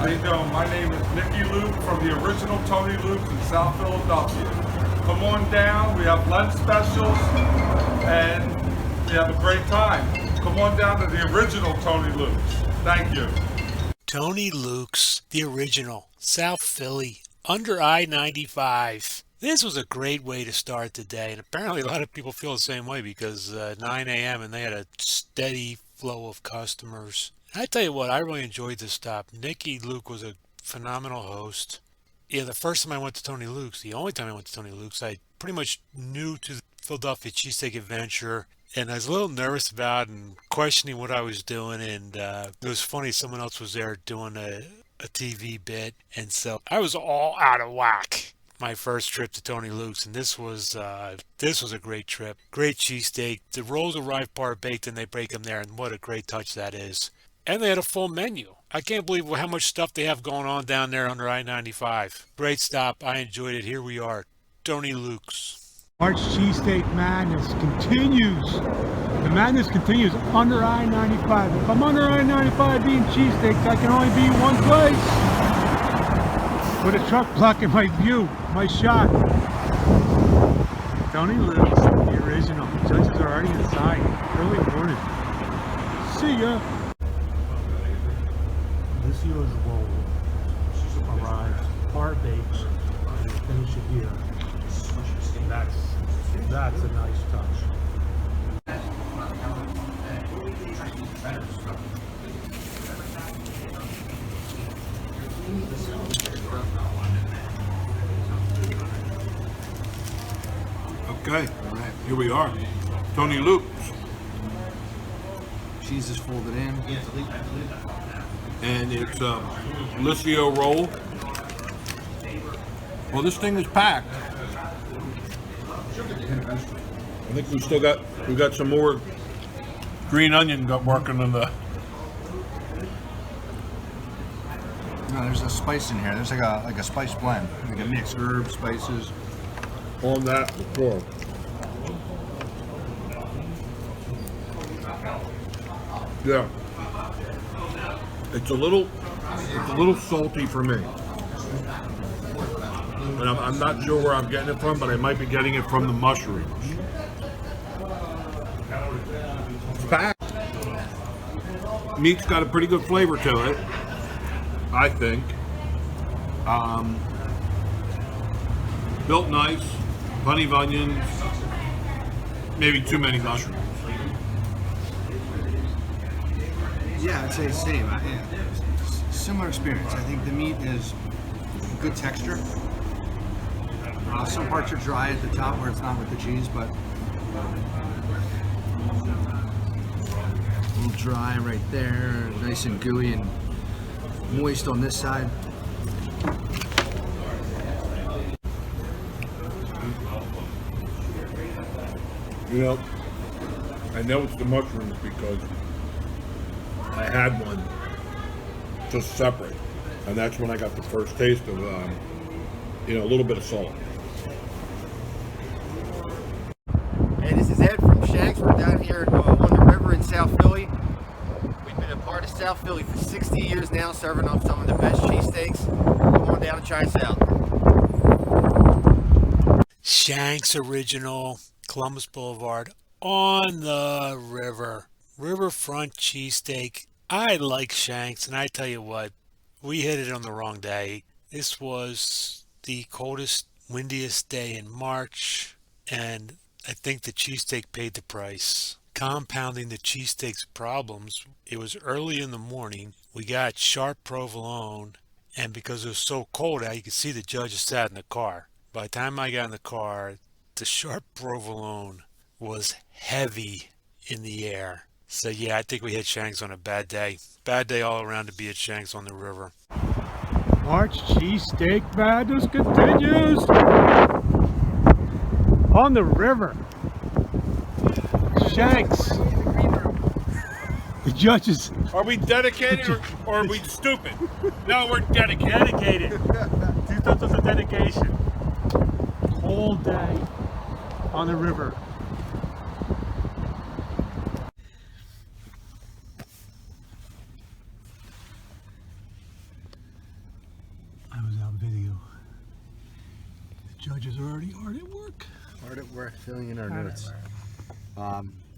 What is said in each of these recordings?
How you doing? My name is Nicky Luke from the original Tony Luke's in South Philadelphia. Come on down. We have lunch specials and we have a great time. Come on down to the original Tony Luke's. Thank you. Tony Luke's, the original, South Philly, under I-95. This was a great way to start the day, and apparently a lot of people feel the same way because 9 a.m. and they had a steady flow of customers. I tell you what, I really enjoyed this stop. Nicky Luke was a phenomenal host. Yeah, the first time I went to Tony Luke's, the only time I went to Tony Luke's, I pretty much new to the Philadelphia Cheesesteak adventure, and I was a little nervous about and questioning what I was doing, and it was funny, someone else was there doing a TV bit, and so I was all out of whack my first trip to Tony Luke's, and this was a great trip. Great cheesesteak. The rolls arrive part baked and they break them there, and what a great touch that is. And they had a full menu. I can't believe how much stuff they have going on down there under I-95. Great stop. I enjoyed it. Here we are, Tony Luke's. March cheesesteak madness continues. The madness continues under I-95. If I'm under I-95 eating cheesesteaks, I can only be one place. With a truck blocking my view, my shot. Tony Luke's, the original. Judges are already inside. Early morning. See ya. Liscio's roll arrives, par baked, and they finish it here. That's a nice touch. Okay, all right, here we are. Tony Luke's. Cheese is folded in. And it's a Liscio roll. Well, this thing is packed. I think we've got some more green onion working in the. No, there's a spice in here. There's like a spice blend, like a mix, herbs, spices. On that before. Yeah. It's a little salty for me. And I'm not sure where I'm getting it from, but I might be getting it from the mushrooms. It's packed. Meat's got a pretty good flavor to it, I think. Built nice, plenty of onions, maybe too many mushrooms. Yeah, I'd say the same. Similar experience. I think the meat is good texture. Some parts are dry at the top where it's not with the cheese, but a little dry right there, nice and gooey and moist on this side. You know, I know it's the mushrooms because I had one just separate, and that's when I got the first taste of, a little bit of salt. Hey, this is Ed from Shank. We're down here on the river in South Philly. We've been a part of South Philly for 60 years now, serving up some of the best cheesesteaks. Come on down and try us out. Shank's original, Columbus Boulevard, on the river. Riverfront cheesesteak. I like Shank's, and I tell you what, we hit it on the wrong day. This was the coldest, windiest day in March, and I think the cheesesteak paid the price. Compounding the cheesesteak's problems, it was early in the morning. We got sharp provolone, and because it was so cold out, you could see the judges sat in the car. By the time I got in the car, the sharp provolone was heavy in the air. So yeah, I think we hit Shank's on a bad day. Bad day all around to be at Shank's on the river. March cheesesteak madness continues on the river. Shank's. The judges. Are we dedicated or are we stupid? No, we're dedicated. Dedicated. 2 steps of dedication. Whole day on the river. judges are already hard at work. Hard at work filling in our notes.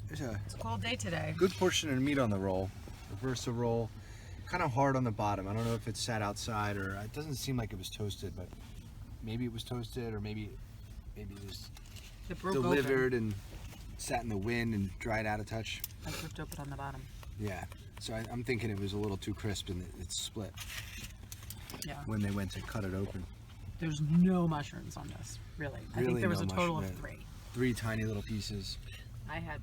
There's a It's a cold day today. good portion of meat on the roll. Reverse roll. Kind of hard on the bottom. I don't know if it sat outside or it doesn't seem like it was toasted, but maybe it was toasted or maybe it was It broke delivered open. and sat in the wind and dried out a touch. I ripped open on the bottom. Yeah. So I'm thinking it was a little too crisp and it split Yeah. when they went to cut it open. There's no mushrooms on this, really. I think Really there was no a total mushroom, of 3. 3 tiny little pieces. I had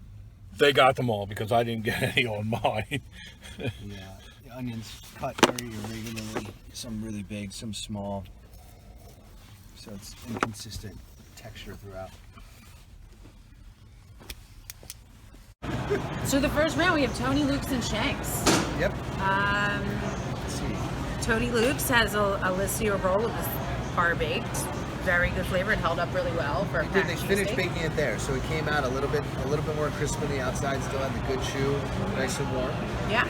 They got them all because I didn't get any on mine. Yeah. The onions cut very irregularly. Some really big, some small. So it's inconsistent texture throughout. So the first round we have Tony Luke's and Shanks. Yep. Let's see. Tony Luke's has a Liscio roll of this par baked. Very good flavor. It held up really well for a They packed finished cheesesteak. baking it there, so it came out a little bit more crisp on the outside. Still had the good chew, nice and warm. Yeah.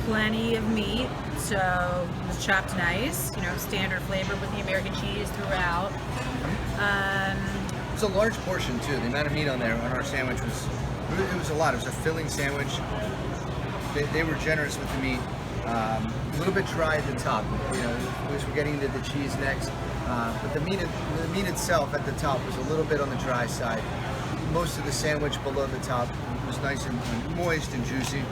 Plenty of meat, so it was chopped nice. You know, standard flavor with the American cheese throughout. It was a large portion too. The amount of meat on there on our sandwich was a lot. It was a filling sandwich. They were generous with the meat. A little bit dry at the top. You know, as we're getting into the cheese next. But the meat itself at the top was a little bit on the dry side. Most of the sandwich below the top was nice and moist and juicy.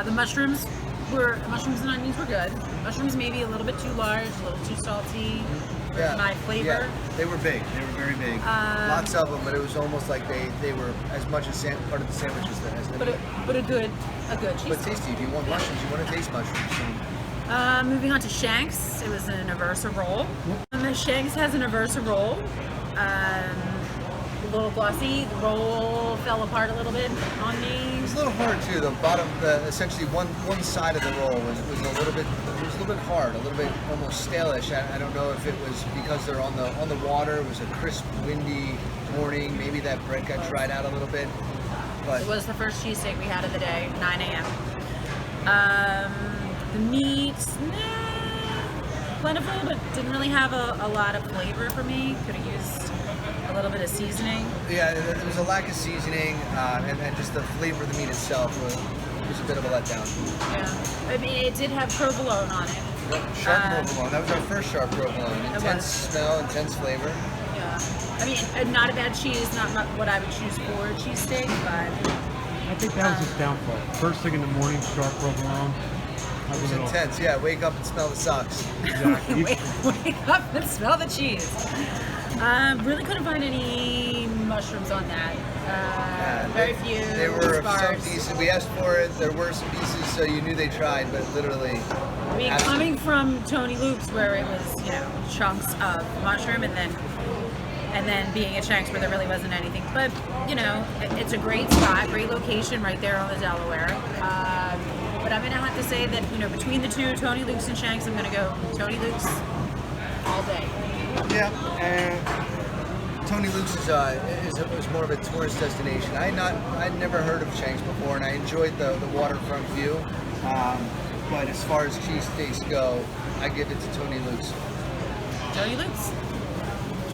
The mushrooms and onions were good. Mushrooms maybe a little bit too large, a little too salty for my flavor. Yeah, they were big. They were very big. Lots of them, but it was almost like they were as much a part of the sandwich as the But meat. a good cheese. But tasty. If you want mushrooms, you want to taste mushrooms. So. Moving on to Shanks, it was an Aversa roll. Shanks has an Aversa roll. A little glossy. The roll fell apart a little bit on me. It was a little hard too. The bottom, essentially one side of the roll was a little bit hard, a little bit almost stale-ish. I don't know if it was because they're on the water. It was a crisp, windy morning. Maybe that bread got dried out a little bit. But It was the first cheesesteak we had of the day, 9 a.m. The meat, plentiful, but didn't really have a lot of flavor for me. Could have used a little bit of seasoning. yeah, there was a lack of seasoning, and just the flavor of the meat itself was a bit of a letdown. Yeah, I mean it did have provolone on it. Sharp provolone. That was our first sharp provolone. It Intense was. smell, intense flavor. Yeah, I mean not a bad cheese, not what I would choose for a cheesesteak, but I think that was his downfall. First thing in the morning, sharp provolone. It was intense. Yeah, wake up and smell the socks. Exactly. wake up and smell the cheese. Really couldn't find any mushrooms on that. Very few. They were some sparse. decent. We asked for it. There were some pieces, so you knew they tried, but literally. I mean, coming from Tony Luke's, where it was, you know, chunks of mushroom, and then being at Shank's, where there really wasn't anything. But you know, it's a great spot, great location, right there on the Delaware. But I'm gonna have to say that, you know, between the two, Tony Luke's and Shank's, I'm gonna go Tony Luke's all day. Yeah, and Tony Luke's is more of a tourist destination. I'd never heard of Shank's before, and I enjoyed the waterfront view. But as far as cheesesteaks go, I give it to Tony Luke's. Tony Luke's.